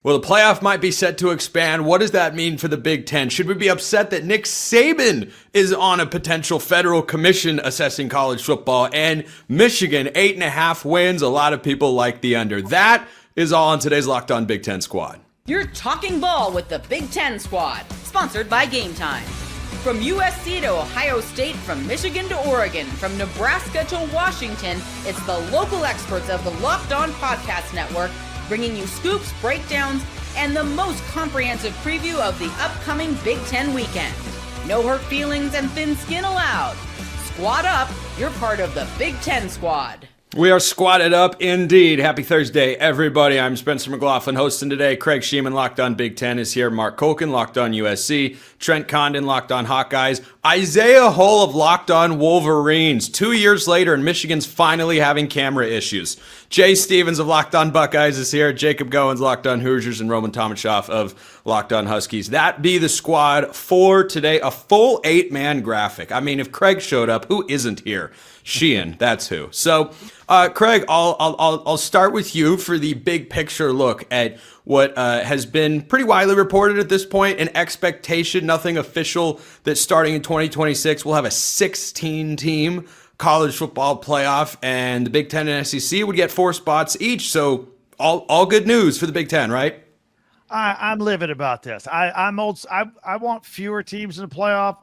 Well, the playoff might be set to expand. What does that mean for the Big Ten? Should we be upset that Nick Saban is on a potential federal commission assessing college football? And Michigan, 8.5 wins. A lot of people like the under. That is all on today's Locked On Big Ten Squad. You're talking ball with the Big Ten Squad, sponsored by Game Time. From USC to Ohio State, from Michigan to Oregon, from Nebraska to Washington, it's the local experts of the Locked On Podcast Network bringing you scoops, breakdowns, and the most comprehensive preview of the upcoming Big Ten weekend. No hurt feelings and thin skin allowed. Squad up, you're part of the Big Ten Squad. We are squatted up indeed. Happy Thursday, everybody. I'm Spencer McLaughlin hosting today. Craig Sheeman, Locked On Big Ten, is here. Mark Colkin, Locked On USC. Trent Condon, Locked On Hawkeyes. Isaiah Hull of Locked On Wolverines. 2 years later, and Michigan's finally having camera issues. Jay Stevens of Locked On Buckeyes is here. Jacob Goins, Locked On Hoosiers, and Roman Tomashoff of Locked On Huskies. That be the squad for today. A full 8-man graphic. I mean, if Craig showed up, who isn't here? Sheehan, that's who. So, Craig, I'll start with you for the big picture look at what has been pretty widely reported at this point, an expectation, nothing official, that starting in 2026 we'll have a 16-team college football playoff, and the Big Ten and SEC would get 4 spots each. So, all good news for the Big Ten, right? I'm livid about this. I'm old. I want fewer teams in the playoff.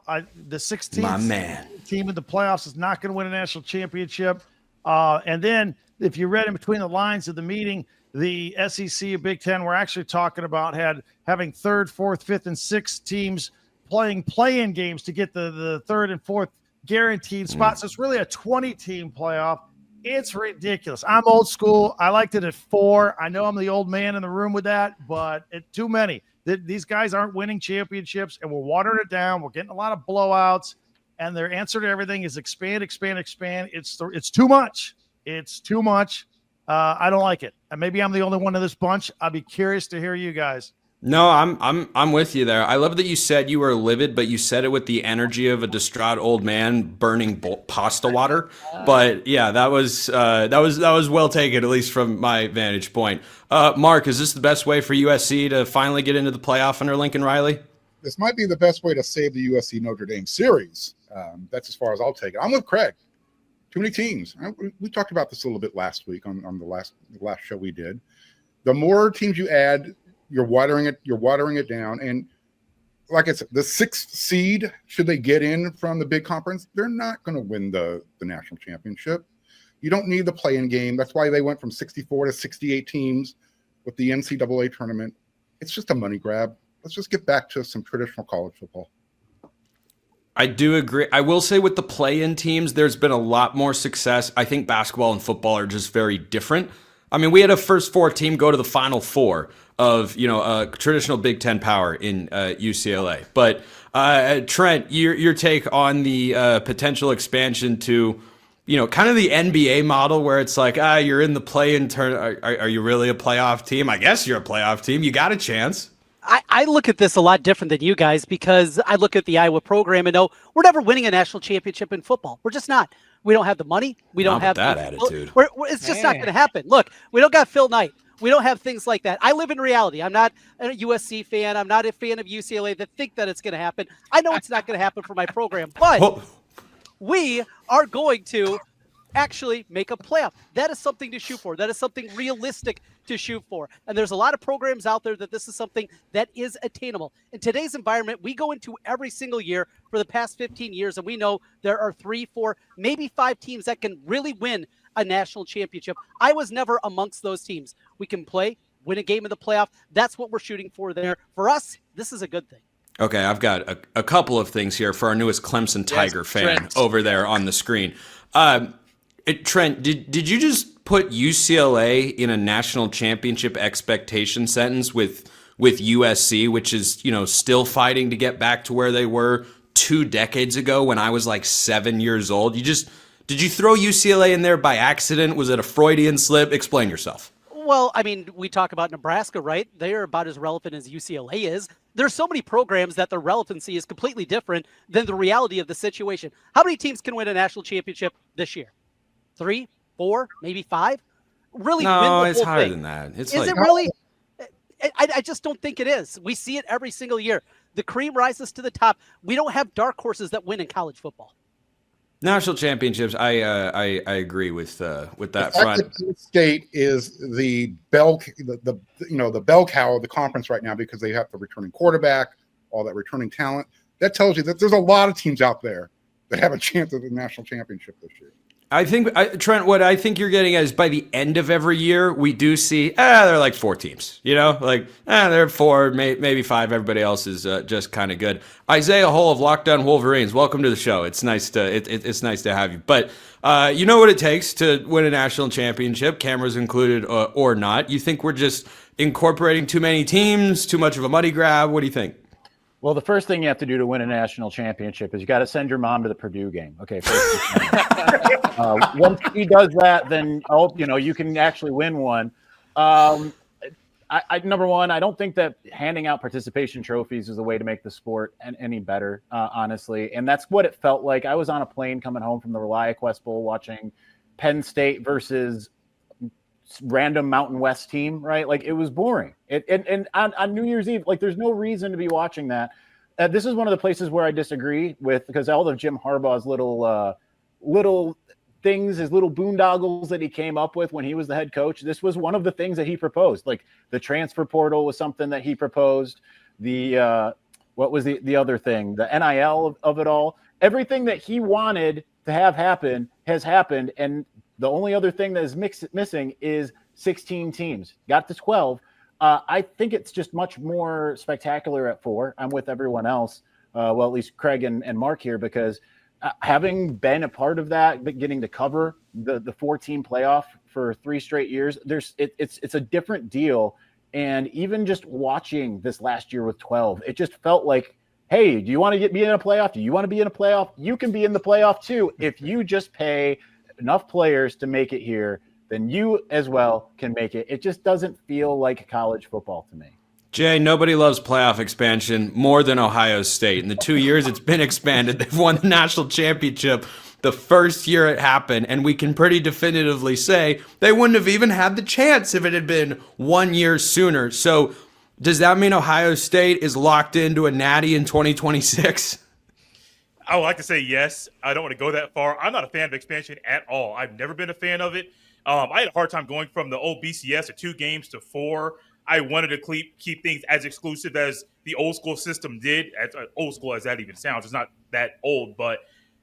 The 16th team in the playoffs is not going to win a national championship. And then if you read in between the lines of the meeting, the SEC and Big Ten were actually talking about having 3rd, 4th, 5th, and 6th teams playing play-in games to get the 3rd and 4th guaranteed spots. So it's really a 20-team playoff. It's ridiculous. I'm old school. I liked it at 4. I know I'm the old man in the room with that, but it's too many. These guys aren't winning championships, and we're watering it down. We're getting a lot of blowouts, and their answer to everything is expand, expand, expand. It's too much. It's too much. I don't like it. And maybe I'm the only one in this bunch. I'd be curious to hear you guys. No, I'm with you there. I love that you said you were livid, but you said it with the energy of a distraught old man burning pasta water. But yeah, that was well taken, at least from my vantage point. Mark, is this the best way for USC to finally get into the playoff under Lincoln Riley? This might be the best way to save the USC Notre Dame series. That's as far as I'll take it. I'm with Craig. Too many teams. We talked about this a little bit last week on the last show we did. The more teams you add, you're watering it down. And like I said, the 6th seed, should they get in from the big conference, they're not going to win the national championship. You don't need the play-in game. That's why they went from 64 to 68 teams with the NCAA tournament. It's just a money grab. Let's just get back to some traditional college football. I do agree. I will say with the play-in teams, there's been a lot more success. I think basketball and football are just very different. I mean, we had a first 4 team go to the Final Four of, traditional Big Ten power in UCLA. But Trent, your take on the potential expansion to, kind of the NBA model where it's like, you're in the play-in turn. Are you really a playoff team? I guess you're a playoff team. You got a chance. I look at this a lot different than you guys because I look at the Iowa program and know we're never winning a national championship in football. We're just not. We don't have the money. We don't have that attitude. It's just not going to happen. Look, we don't got Phil Knight. We don't have things like that. I live in reality. I'm not a USC fan. I'm not a fan of UCLA that think that it's going to happen. I know it's not going to happen for my program, but we are going to actually make a playoff. That is something to shoot for. That is something realistic to shoot for. And there's a lot of programs out there that this is something that is attainable. In today's environment, we go into every single year for the past 15 years, and we know there are 3, 4, maybe 5 teams that can really win a national championship. I was never amongst those teams. We can play, win a game in the playoff. That's what we're shooting for there. For us, this is a good thing. Okay, I've got a couple of things here for our newest Clemson Tiger fan Trent. over there on the screen. Trent, did you just put UCLA in a national championship expectation sentence with USC, which is, still fighting to get back to where they were 2 decades ago when I was like 7 years old? Did you throw UCLA in there by accident? Was it a Freudian slip? Explain yourself. Well, I mean, we talk about Nebraska, right? They're about as relevant as UCLA is. There's so many programs that their relevancy is completely different than the reality of the situation. How many teams can win a national championship this year? 3, 4, maybe 5? Really? No, win the it's whole higher thing. than that. Is it really? I just don't think it is. We see it every single year. The cream rises to the top. We don't have dark horses that win in college football. National championships, I agree with that front. State is the bell cow of the conference right now because they have the returning quarterback, all that returning talent. That tells you that there's a lot of teams out there that have a chance at the national championship this year. I think, Trent, what I think you're getting at is by the end of every year, we do see, there are like 4 teams, there are 4, maybe 5. Everybody else is just kind of good. Isaiah Hull of Locked On Wolverines, welcome to the show. It's nice to it's nice to have you. But you know what it takes to win a national championship, cameras included or not. You think we're just incorporating too many teams, too much of a money grab? What do you think? Well, the first thing you have to do to win a national championship is you got to send your mom to the Purdue game. Okay. Once he does that, then you can actually win one. Number one, I don't think that handing out participation trophies is the way to make the sport any better, honestly. And that's what it felt like. I was on a plane coming home from the ReliaQuest Bowl watching Penn State versus random Mountain West team, right? Like, it was boring. And on New Year's Eve, like, there's no reason to be watching that. This is one of the places where I disagree with, because all of Jim Harbaugh's little things, his little boondoggles that he came up with when he was the head coach, this was one of the things that he proposed. Like, the transfer portal was something that he proposed. The what was the other thing? The NIL of it all. Everything that he wanted to have happen has happened, and the only other thing that is missing is 16 teams. Got to 12. I think it's just much more spectacular at 4. I'm with everyone else, well, at least Craig and Mark here, because having been a part of that, but getting to cover the 4-team playoff for 3 straight years, it's a different deal. And even just watching this last year with 12, it just felt like, hey, do you want to be in a playoff? Do you want to be in a playoff? You can be in the playoff too if you just pay enough players to make it here, then you as well can make it. It just doesn't feel like college football to me. Jay, nobody loves playoff expansion more than Ohio State. In the 2 years it's been expanded, they've won the national championship the first year it happened, and we can pretty definitively say they wouldn't have even had the chance if it had been 1 year sooner. So does that mean Ohio State is locked into a natty in 2026? I would like to say yes. I don't want to go that far. I'm not a fan of expansion at all. I've never been a fan of it. I had a hard time going from the old BCS of 2 games to 4. I wanted to keep things as exclusive as the old school system did. As old school as that even sounds, it's not that old. But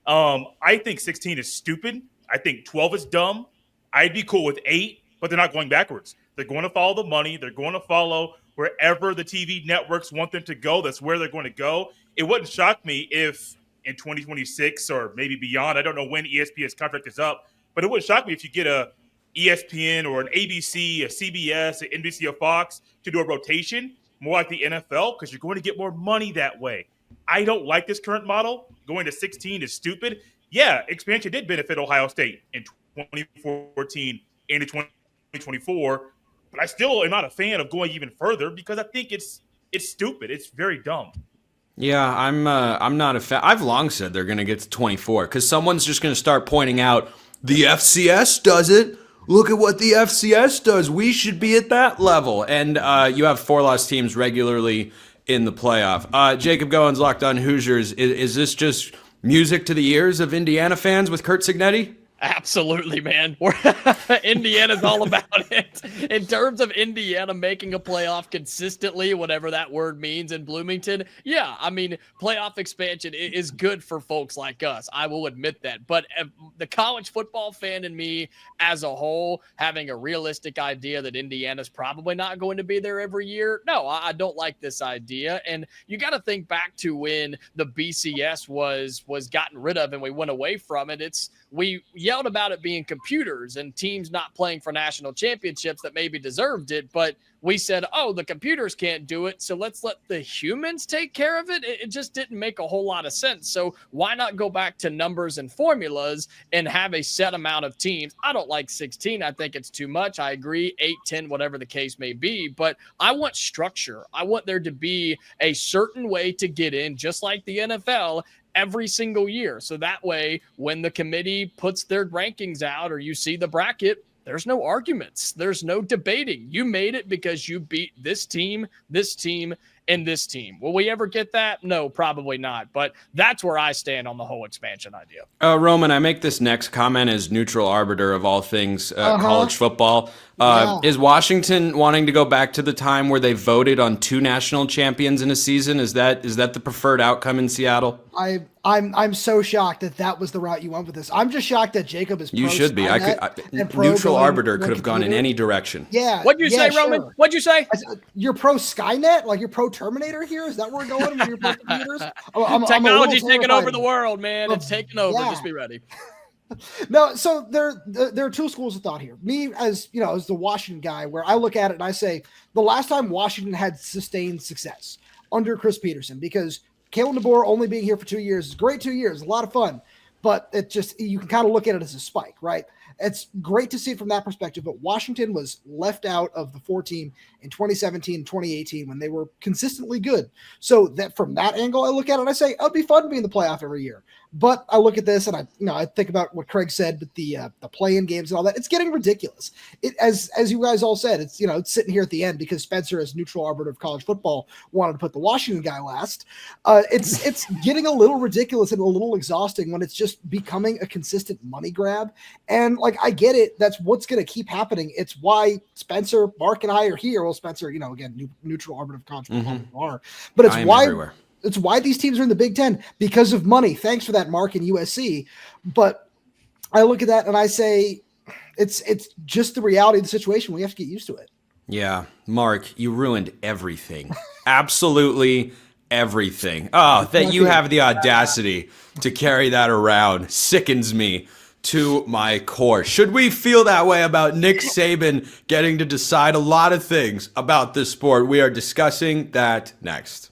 I think 16 is stupid. I think 12 is dumb. I'd be cool with 8, but they're not going backwards. They're going to follow the money. They're going to follow wherever the TV networks want them to go. That's where they're going to go. It wouldn't shock me if in 2026 or maybe beyond, I don't know when ESPN's contract is up, but it wouldn't shock me if you get a ESPN or an ABC, a CBS, an NBC, or Fox to do a rotation, more like the NFL, because you're going to get more money that way. I don't like this current model. Going to 16 is stupid. Yeah, expansion did benefit Ohio State in 2014 and in 2024, but I still am not a fan of going even further because I think it's stupid. It's very dumb. Yeah, I'm not a fan. I've long said they're going to get to 24 because someone's just going to start pointing out the FCS does it. Look at what the FCS does. We should be at that level. And you have 4-loss teams regularly in the playoff. Jacob Goins, Locked On Hoosiers. Is this just music to the ears of Indiana fans with Curt Cignetti? Absolutely, man. Indiana's all about it. In terms of Indiana making a playoff consistently, whatever that word means in Bloomington, yeah, I mean, playoff expansion is good for folks like us. I will admit that. But the college football fan in me as a whole, having a realistic idea that Indiana's probably not going to be there every year, no, I don't like this idea. And you got to think back to when the BCS was gotten rid of and we went away from it. We yelled about it being computers and teams not playing for national championships that maybe deserved it, but we said, oh, the computers can't do it, so let's let the humans take care of it. It just didn't make a whole lot of sense. So why not go back to numbers and formulas and have a set amount of teams? I don't like 16. I think it's too much. I agree, 8, 10, whatever the case may be, but I want structure. I want there to be a certain way to get in, just like the NFL, every single year. So that way, when the committee puts their rankings out or you see the bracket, there's no arguments. There's no debating. You made it because you beat this team, and this team. Will we ever get that? No, probably not. But that's where I stand on the whole expansion idea. Roman, I make this next comment as neutral arbiter of all things college football. Is Washington wanting to go back to the time where they voted on 2 national champions in a season? Is that the preferred outcome in Seattle? I'm so shocked that was the route you went with this. I'm just shocked that Jacob is. You should be. Neutral arbiter could have gone in any direction. Yeah. What'd you say, Roman? Sure. What'd you say? You're pro Skynet, like you're pro Terminator here. Is that where we're going when you're pro computers? Technology's taking over the world, man. It's taking over. Yeah. Just be ready. No, so there are 2 schools of thought here. Me, as the Washington guy, where I look at it and I say the last time Washington had sustained success under Chris Peterson, because Kalen DeBoer only being here for 2 years is great. 2 years, a lot of fun, but it just, you can kind of look at it as a spike, right? It's great to see it from that perspective, but Washington was left out of the 4 team in 2017 and 2018 when they were consistently good. So that from that angle, I look at it and I say, it'd be fun to be in the playoff every year. But I look at this and I think about what Craig said with the play-in games and all that. It's getting ridiculous. As you guys all said, it's sitting here at the end because Spencer, as neutral arbiter of college football, wanted to put the Washington guy last. It's getting a little ridiculous and a little exhausting when it's just becoming a consistent money grab. And I get it. That's what's going to keep happening. It's why Spencer, Mark, and I are here. Well, Spencer, again, neutral arbiter of college football, but it's why. Everywhere. It's why these teams are in the Big Ten, because of money. Thanks for that, Mark, and USC. But I look at that and I say, it's just the reality of the situation. We have to get used to it. Yeah, Mark, you ruined everything. Absolutely everything. Oh, that you have the audacity to carry that around sickens me to my core. Should we feel that way about Nick Saban getting to decide a lot of things about this sport? We are discussing that next.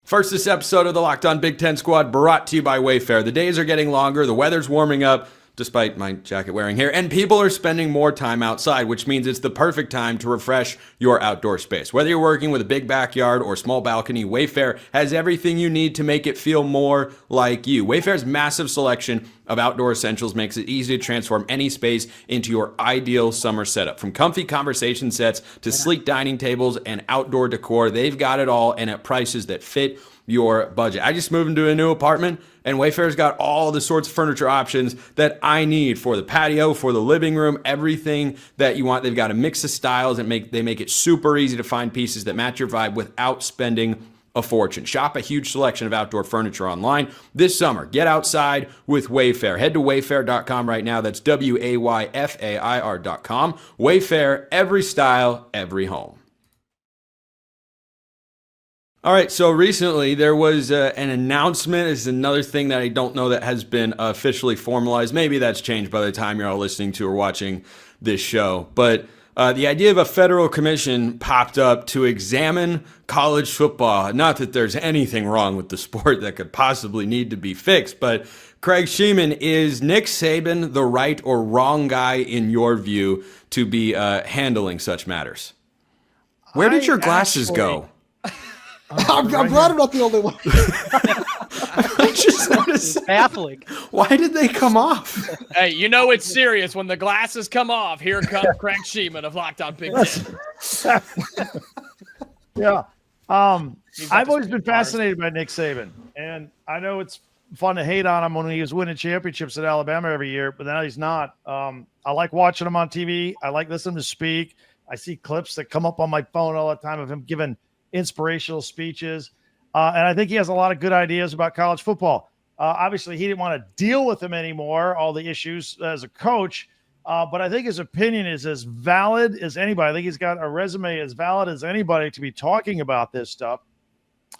First, this episode of the Locked On Big Ten Squad brought to you by Wayfair. The days are getting longer, the weather's warming up, despite my jacket wearing here, and people are spending more time outside, which means it's the perfect time to refresh your outdoor space. Whether you're working with a big backyard or small balcony, Wayfair has everything you need to make it feel more like you. Wayfair's massive selection of outdoor essentials makes it easy to transform any space into your ideal summer setup. From comfy conversation sets to sleek dining tables and outdoor decor, they've got it all and at prices that fit your budget. I just moved into a new apartment and Wayfair's got all the sorts of furniture options that I need for the patio, for the living room, everything that you want. They've got a mix of styles and they make it super easy to find pieces that match your vibe without spending a fortune. Shop a huge selection of outdoor furniture online this summer. Get outside with Wayfair. Head to wayfair.com right now. That's WAYFAIR.com. Wayfair, every style, every home. All right, so recently there was an announcement. This is another thing that I don't know that has been officially formalized. Maybe that's changed by the time you're all listening to or watching this show. But the idea of a federal commission popped up to examine college football. Not that there's anything wrong with the sport that could possibly need to be fixed, but Craig Sheeman, is Nick Saban the right or wrong guy in your view to be handling such matters? Where did your glasses go? I'm glad I'm not the only one. I just noticed. Baffling. Why did they come off? Hey, it's serious when the glasses come off. Here comes Craig Sheeman of Locked On Big Ten. Yeah. I've always been fascinated by Nick Saban, and I know it's fun to hate on him when he was winning championships at Alabama every year, but now he's not. I like watching him on TV. I like listening to speak. I see clips that come up on my phone all the time of him giving inspirational speeches. And I think he has a lot of good ideas about college football. Obviously, he didn't want to deal with them anymore, all the issues as a coach. But I think his opinion is as valid as anybody. I think he's got a resume as valid as anybody to be talking about this stuff.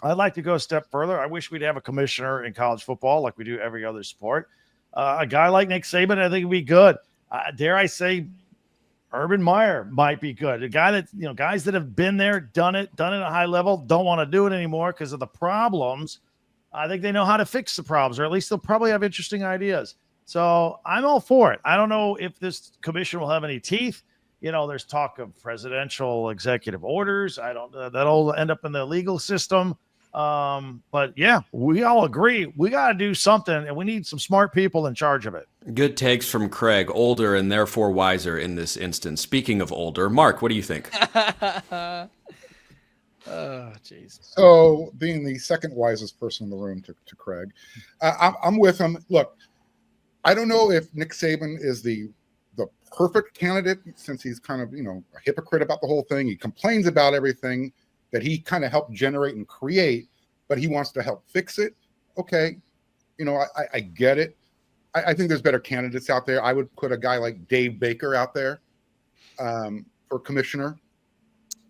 I'd like to go a step further. I wish we'd have a commissioner in college football like we do every other sport. A guy like Nick Saban, I think, would be good. Dare I say, Urban Meyer might be good. A guy that, guys that have been there, done it at a high level, don't want to do it anymore because of the problems. I think they know how to fix the problems, or at least they'll probably have interesting ideas. So I'm all for it. I don't know if this commission will have any teeth. There's talk of presidential executive orders. That'll end up in the legal system. But yeah, we all agree we got to do something, and we need some smart people in charge of it. Good takes from Craig, older and therefore wiser in this instance. Speaking of older, Mark, what do you think? Oh, jeez. So, being the second wisest person in the room to Craig, I'm with him. Look, I don't know if Nick Saban is the perfect candidate, since he's kind of, a hypocrite about the whole thing. He complains about everything that he kind of helped generate and create, but he wants to help fix it. Okay, I get it. I think there's better candidates out there. I would put a guy like Dave Baker out there for commissioner.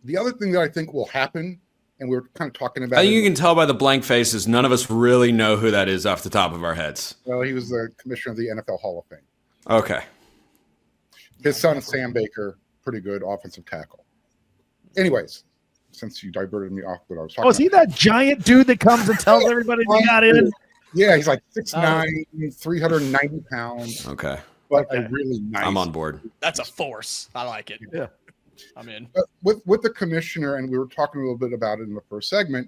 The other thing that I think will happen, and we were kind of talking about, I think you can tell by the blank faces, none of us really know who that is off the top of our heads. Well, he was the commissioner of the NFL Hall of Fame. Okay. His son, Sam Baker, pretty good offensive tackle. Anyways, since you diverted me off what I was talking about. Oh, is he that giant dude that comes and tells everybody they got in? Yeah, he's like 6'9", 390 pounds. Okay. But a really nice. I'm on board. That's a force. I like it. Yeah. I'm in. With the commissioner, and we were talking a little bit about it in the first segment,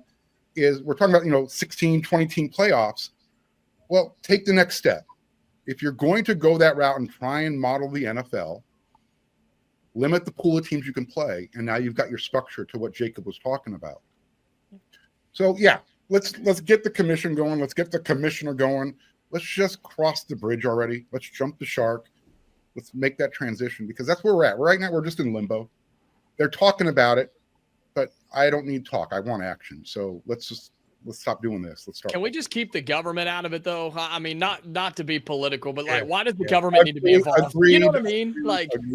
is we're talking about, 16, 20 team playoffs. Well, take the next step. If you're going to go that route and try and model the NFL, limit the pool of teams you can play, and now you've got your structure to what Jacob was talking about. So yeah, let's get the commission going. Let's get the commissioner going. Let's just cross the bridge already. Let's jump the shark. Let's make that transition, because that's where we're at. Right now, we're just in limbo. They're talking about it, but I don't need talk. I want action. So let's stop doing this. Let's start. Can we just keep the government out of it, though? I mean, not to be political, but why does the government need to be involved? Agreed. You know what I mean?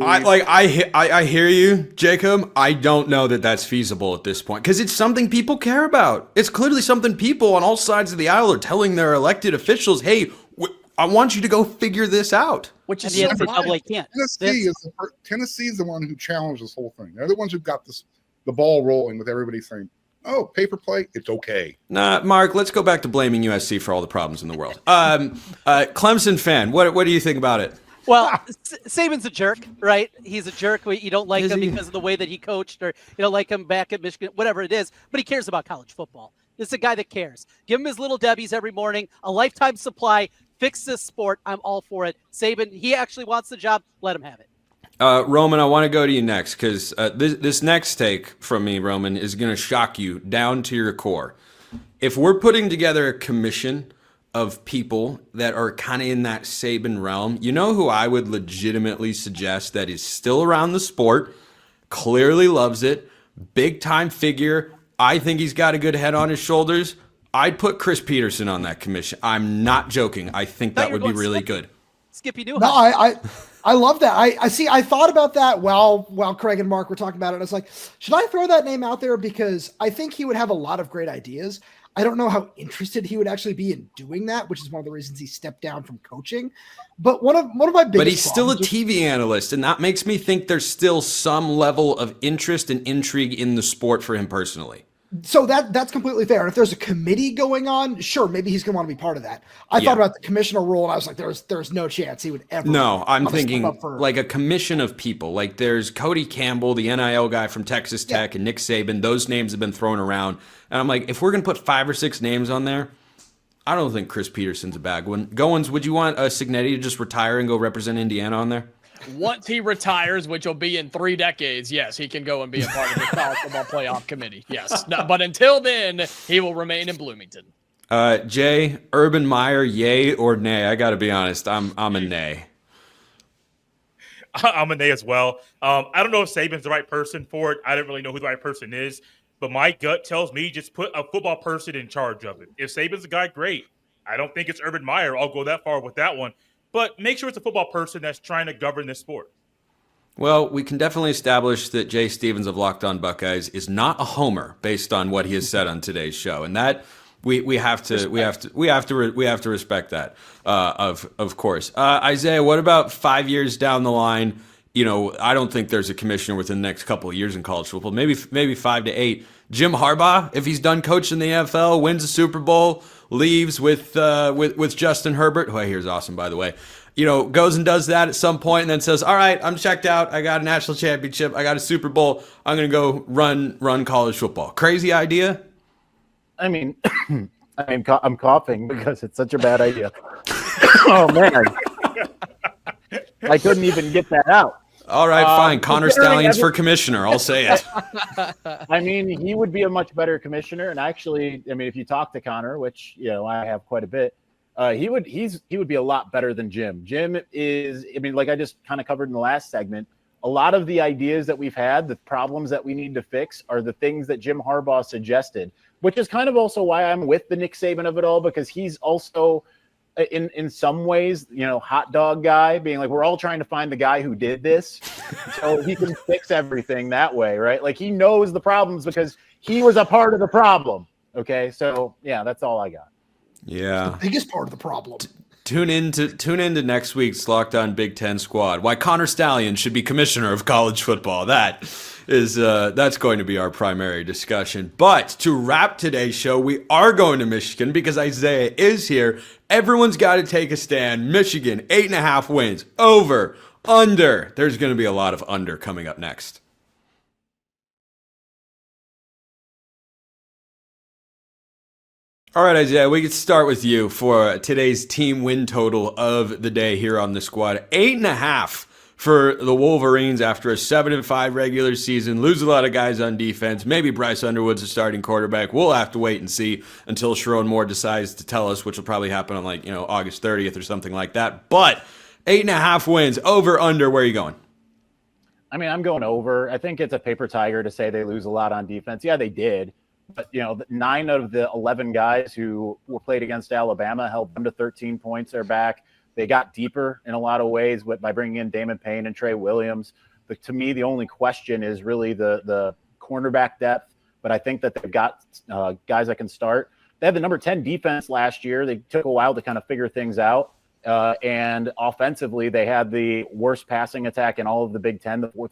I hear you, Jacob. I don't know that that's feasible at this point, because it's something people care about. It's clearly something people on all sides of the aisle are telling their elected officials, hey, I want you to go figure this out. Which is the NCAA can't. Tennessee is the one who challenged this whole thing. They're the ones who got the ball rolling, with everybody saying, oh, pay for play, it's okay. Nah, Mark, let's go back to blaming USC for all the problems in the world. Clemson fan, what do you think about it? Well, Saban's a jerk, right? He's a jerk. You don't like him because of the way that he coached, or you don't like him back at Michigan, whatever it is, but he cares about college football. This is a guy that cares. Give him his little Debbie's every morning, a lifetime supply, fix this sport. I'm all for it. Saban, he actually wants the job. Let him have it. Roman, I want to go to you next, because this next take from me, Roman, is going to shock you down to your core. If we're putting together a commission of people that are kind of in that Saban realm, you know who I would legitimately suggest that is still around the sport, clearly loves it, big-time figure. I think he's got a good head on his shoulders. I'd put Chris Peterson on that commission. I'm not joking. I think that would be really good. Skippy Newhouse. No, I love that. I see. I thought about that while Craig and Mark were talking about it. I was like, should I throw that name out there? Because I think he would have a lot of great ideas. I don't know how interested he would actually be in doing that, which is one of the reasons he stepped down from coaching. But one of my biggest. But he's still a TV analyst, and that makes me think there's still some level of interest and intrigue in the sport for him personally. So that's completely fair. And if there's a committee going on, sure, maybe he's going to want to be part of that. I thought about the commissioner role, and I was like, there's no chance he would ever. No, I'm thinking like a commission of people. Like there's Cody Campbell, the NIL guy from Texas Tech, and Nick Saban. Those names have been thrown around. And I'm like, if we're going to put 5 or 6 names on there, I don't think Chris Peterson's a bad one. Goins, would you want Signetti to just retire and go represent Indiana on there? Once he retires, which will be in 3 decades, yes, he can go and be a part of the college football playoff committee. Yes. No, but until then, he will remain in Bloomington. Jay, Urban Meyer, yay or nay? I got to be honest. I'm a nay. I'm a nay as well. I don't know if Saban's the right person for it. I don't really know who the right person is. But my gut tells me just put a football person in charge of it. If Saban's the guy, great. I don't think it's Urban Meyer. I'll go that far with that one. But make sure it's a football person that's trying to govern this sport. Well, we can definitely establish that Jay Stevens of Locked On Buckeyes is not a homer based on what he has said on today's show, and that we have to respect that. Of course, Isaiah. What about 5 years down the line? You know, I don't think there's a commissioner within the next couple of years in college football. Maybe 5 to 8. Jim Harbaugh, if he's done coaching the NFL, wins a Super Bowl, leaves with Justin Herbert, who I hear is awesome, by the way, goes and does that at some point and then says, all right, I'm checked out. I got a national championship. I got a Super Bowl. I'm going to go run college football. Crazy idea? I mean, I'm coughing because it's such a bad idea. Oh man, I couldn't even get that out. All right, fine. Connor Stallions for commissioner. I'll say it. I mean, he would be a much better commissioner. And actually, I mean, if you talk to Connor, which I have quite a bit, he would be a lot better than Jim. Jim is, I mean, like I just kind of covered in the last segment, a lot of the ideas that we've had, the problems that we need to fix, are the things that Jim Harbaugh suggested, which is kind of also why I'm with the Nick Saban of it all, because he's also, in some ways, hot dog guy, being like, we're all trying to find the guy who did this so he can fix everything that way, right? Like, he knows the problems because he was a part of the problem. Okay, so yeah, that's all I got. Yeah, the biggest part of the problem. Tune into next week's Locked On Big Ten Squad. Why Connor Stallion should be commissioner of college football. That is that's going to be our primary discussion. But to wrap today's show, we are going to Michigan because Isaiah is here. Everyone's got to take a stand. Michigan, 8.5 wins. Over, under. There's going to be a lot of under coming up next. All right, Isaiah, we can start with you for today's team win total of the day here on the squad. 8.5 for the Wolverines after a 7-5 regular season. Lose a lot of guys on defense. Maybe Bryce Underwood's a starting quarterback. We'll have to wait and see until Sharon Moore decides to tell us, which will probably happen on August 30th or something like that. But 8.5 wins, over, under, where are you going? I mean, I'm going over. I think it's a paper tiger to say they lose a lot on defense. Yeah, they did. But, 9 of the 11 guys who were played against Alabama held them to 13 points. They're back. They got deeper in a lot of ways by bringing in Damon Payne and Trey Williams. But to me, the only question is really the cornerback depth. But I think that they've got guys that can start. They had the number 10 defense last year. They took a while to kind of figure things out. And offensively, they had the worst passing attack in all of the Big Ten, the fourth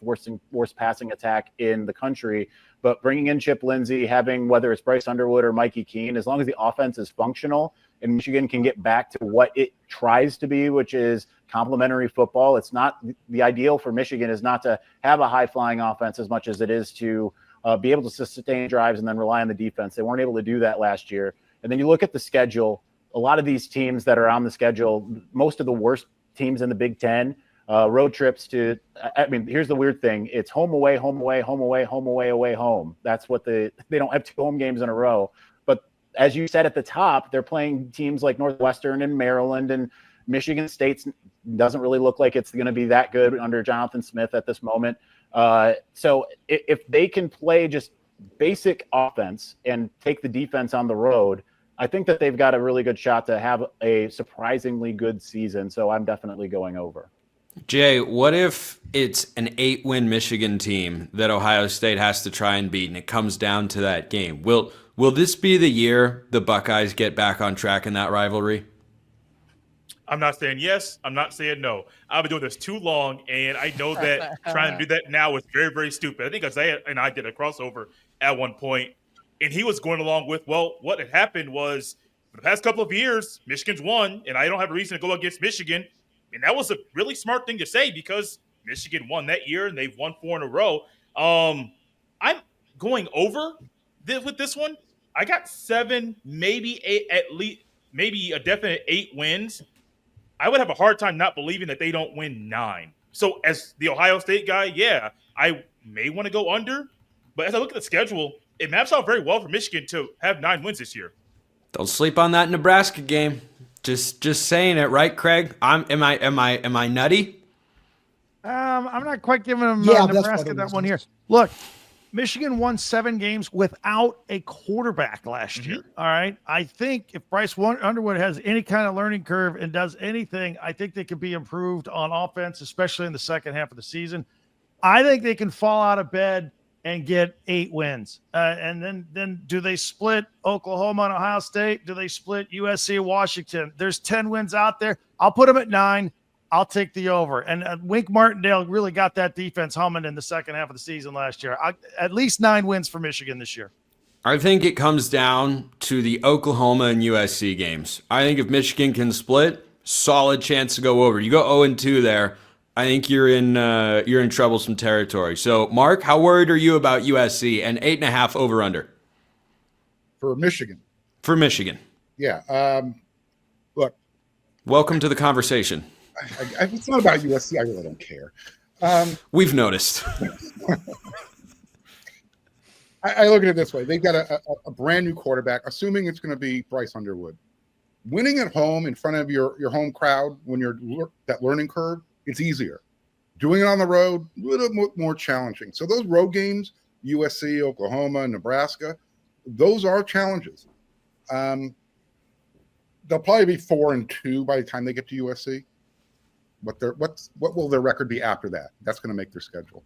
worst passing attack in the country. But bringing in Chip Lindsey, having whether it's Bryce Underwood or Mikey Keene, as long as the offense is functional and Michigan can get back to what it tries to be, which is complementary football. It's not the ideal for Michigan is not to have a high-flying offense as much as it is to be able to sustain drives and then rely on the defense. They weren't able to do that last year. And then you look at the schedule. A lot of these teams that are on the schedule, most of the worst teams in the Big Ten, road trips to, I mean, here's the weird thing. It's home, away, home, away, home, away, home, away, away, home. That's what they don't have 2 home games in a row. But as you said at the top, they're playing teams like Northwestern and Maryland, and Michigan State doesn't really look like it's going to be that good under Jonathan Smith at this moment. So if they can play just basic offense and take the defense on the road, I think that they've got a really good shot to have a surprisingly good season. So I'm definitely going over. Jay, what if it's an 8-win Michigan team that Ohio State has to try and beat, and it comes down to that game? Will this be the year the Buckeyes get back on track in that rivalry? I'm not saying yes. I'm not saying no. I've been doing this too long, and I know that trying to do that now is very, very stupid. I think Isaiah and I did a crossover at one point, and he was going along with, well, what had happened was for the past couple of years, Michigan's won, and I don't have a reason to go against Michigan. And that was a really smart thing to say because Michigan won that year, and they've won 4 in a row. I'm going over with this one. I got 7, maybe 8, at least, maybe a definite 8 wins. I would have a hard time not believing that they don't win 9. So as the Ohio State guy, yeah, I may want to go under. But as I look at the schedule, it maps out very well for Michigan to have 9 wins this year. Don't sleep on that Nebraska game. Just saying it, right, Craig? Am I nutty? I'm not quite giving them Nebraska that one here. Look, Michigan won 7 games without a quarterback last year. All right. I think if Bryce Underwood has any kind of learning curve and does anything, I think they could be improved on offense, especially in the second half of the season. I think they can fall out of bed and get 8 wins. And then do they split Oklahoma and Ohio State? Do they split USC and Washington? There's 10 wins out there. I'll put them at 9. I'll take the over. And Wink Martindale really got that defense humming in the second half of the season last year. At least 9 wins for Michigan this year. I think it comes down to the Oklahoma and USC games. I think if Michigan can split, solid chance to go over. You go 0-2 there, I think you're in troublesome territory. So, Mark, how worried are you about USC and 8.5 over/under? For Michigan. For Michigan. Yeah. Look. Welcome to the conversation. It's not about USC. I really don't care. We've noticed. I look at it this way. They've got a brand new quarterback, assuming it's going to be Bryce Underwood. Winning at home in front of your home crowd when you're that learning curve, it's easier. Doing it on the road, a little more challenging. So those road games, USC, Oklahoma, Nebraska, those are challenges. They'll probably be 4-2 by the time they get to USC. What will their record be after that? That's going to make their schedule.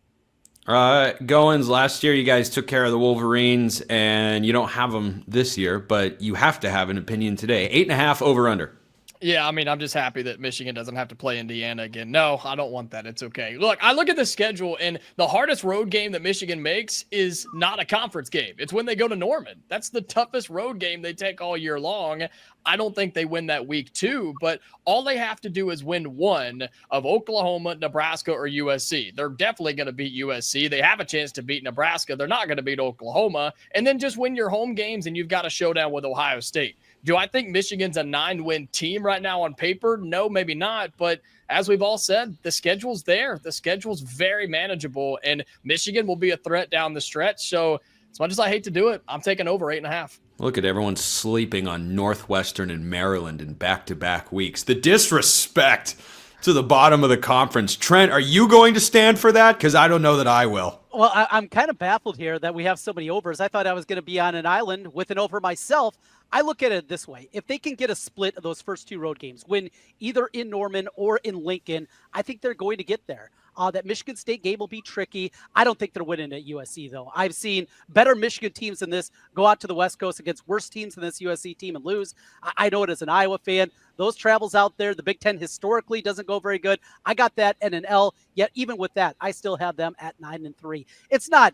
Goins, last year you guys took care of the Wolverines, and you don't have them this year, but you have to have an opinion today. 8.5 over under. Yeah, I mean, I'm just happy that Michigan doesn't have to play Indiana again. No, I don't want that. It's okay. Look, I look at the schedule, and the hardest road game that Michigan makes is not a conference game. It's when they go to Norman. That's the toughest road game they take all year long. I don't think they win that week 2, but all they have to do is win one of Oklahoma, Nebraska, or USC. They're definitely going to beat USC. They have a chance to beat Nebraska. They're not going to beat Oklahoma. And then just win your home games, and you've got a showdown with Ohio State. Do I think Michigan's a 9-win team right now on paper? No, maybe not. But as we've all said, the schedule's there. The schedule's very manageable, and Michigan will be a threat down the stretch. So as much as I hate to do it, I'm taking over 8.5. Look at everyone sleeping on Northwestern and Maryland in back-to-back weeks. The disrespect to the bottom of the conference. Trent, are you going to stand for that? Because I don't know that I will. Well, I'm kind of baffled here that we have so many overs. I thought I was going to be on an island with an over myself. I look at it this way. If they can get a split of those first 2 road games, win either in Norman or in Lincoln, I think they're going to get there. That Michigan State game will be tricky. I don't think they're winning at USC, though. I've seen better Michigan teams than this go out to the West Coast against worse teams than this USC team and lose. I know it as an Iowa fan. Those travels out there, the Big Ten historically doesn't go very good. I got that and an L, yet even with that, I still have them at 9-3. It's not,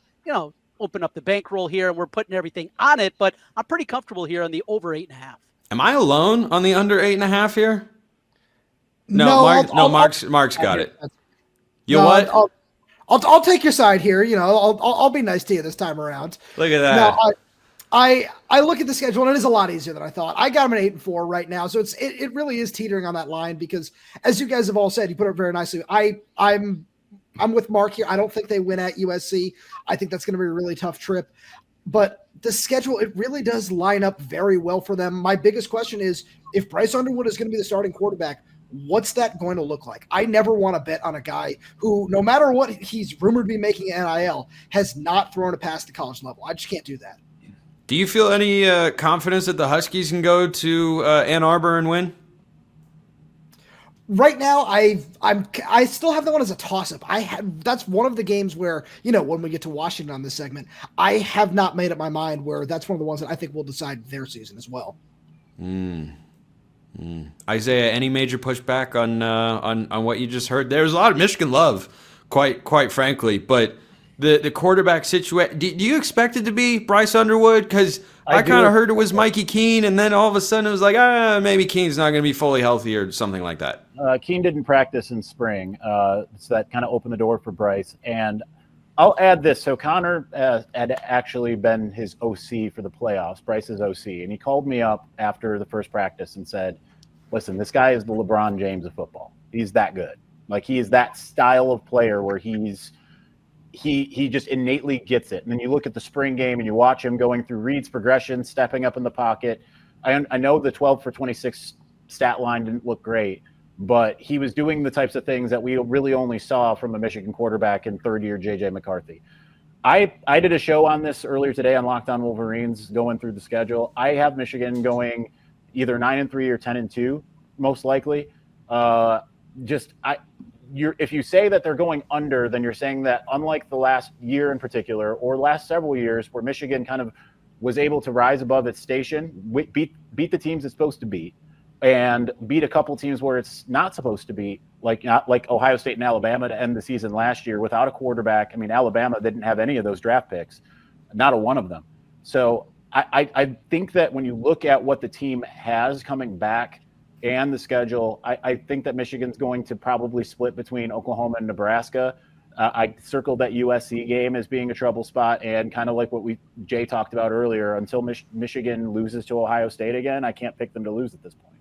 open up the bankroll here and we're putting everything on it, but I'm pretty comfortable here on the over 8.5. Am I alone on the under 8.5 here? No, Mark's got it. You know what? I'll take your side here. I'll be nice to you this time around. Look at that. Now, I look at the schedule and it is a lot easier than I thought. I got them at 8-4 right now, so it really is teetering on that line because, as you guys have all said, you put it very nicely. I'm with Mark here. I don't think they win at USC. I think that's going to be a really tough trip. But the schedule, it really does line up very well for them. My biggest question is, if Bryce Underwood is going to be the starting quarterback, what's that going to look like? I never want to bet on a guy who, no matter what he's rumored to be making NIL, has not thrown a pass to college level. I just can't do that. Do you feel any confidence that the Huskies can go to Ann Arbor and win? Right now, I still have that one as a toss-up. That's one of the games where, when we get to Washington on this segment, I have not made up my mind where that's one of the ones that I think will decide their season as well. Isaiah, any major pushback on what you just heard? There's a lot of Michigan love, quite frankly, but the quarterback situation. Do you expect it to be Bryce Underwood? Because I kind of heard it was Mikey Keene, and then all of a sudden it was like, maybe Keene's not going to be fully healthy or something like that. Keene didn't practice in spring, so that kind of opened the door for Bryce. And I'll add this. So Connor had actually been his OC for the playoffs, Bryce's OC. And he called me up after the first practice and said, listen, this guy is the LeBron James of football. He's that good. Like, he is that style of player where he just innately gets it. And then you look at the spring game and you watch him going through reads, progression, stepping up in the pocket. I know the 12 for 26 stat line didn't look great, but he was doing the types of things that we really only saw from a Michigan quarterback in third-year J.J. McCarthy. I did a show on this earlier today on Locked On Wolverines, going through the schedule. I have Michigan going either 9-3 or 10-2, most likely. If you say that they're going under, then you're saying that unlike the last year in particular, or last several years where Michigan kind of was able to rise above its station, beat the teams it's supposed to beat, and beat a couple teams where it's not supposed to be, like Ohio State and Alabama to end the season last year without a quarterback. I mean, Alabama didn't have any of those draft picks, not a one of them. So I think that when you look at what the team has coming back and the schedule, I think that Michigan's going to probably split between Oklahoma and Nebraska. I circled that USC game as being a trouble spot, and kind of like what Jay talked about earlier, until Michigan loses to Ohio State again, I can't pick them to lose at this point.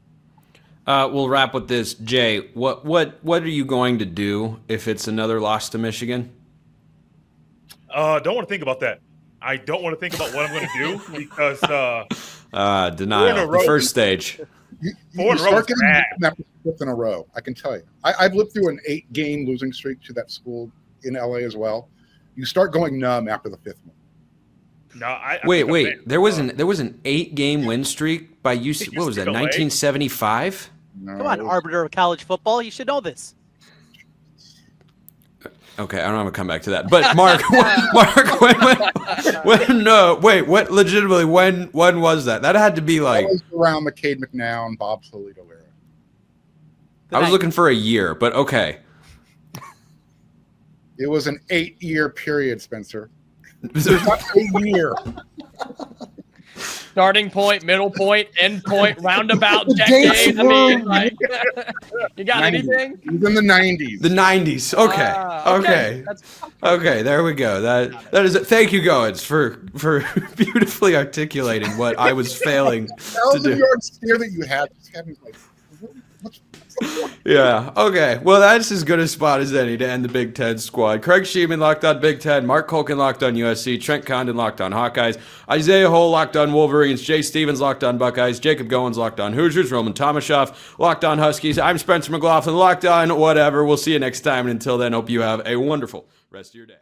We'll wrap with this. Jay, what are you going to do if it's another loss to Michigan? Don't want to think about that. I don't want to think about what I'm going to do because denial. The first stage. You start getting fifth in a row. I can tell you. I've lived through an 8-game losing streak to that school in LA as well. You start going numb after the 5th one. No, wait. There was an 8-game win streak by UC. What was that? 1975. No, come on, arbiter of college football. You should know this. Okay, I don't have to come back to that. But Mark, what? Legitimately, when was that? That had to be like that was around the Cade McNown, Bob Polito era. I was looking for a year, but okay. It was an 8-year period, Spencer. There's not a year. Starting point, middle point, end point, roundabout, decade. I mean, like, you got 90s. anything? It was in the 90s. The 90s. Okay. Okay. There we go. That is it. Thank you, Goins, for beautifully articulating what I was failing to do. Yard steer that you had. Just having like, what's Yeah. Okay. Well, that's as good a spot as any to end the Big Ten squad. Craig Sheeman locked on Big Ten. Mark Colkin locked on USC. Trent Condon locked on Hawkeyes. Isaiah Hole locked on Wolverines. Jay Stevens locked on Buckeyes. Jacob Goins locked on Hoosiers. Roman Tomashoff locked on Huskies. I'm Spencer McLaughlin locked on whatever. We'll see you next time. And until then, hope you have a wonderful rest of your day.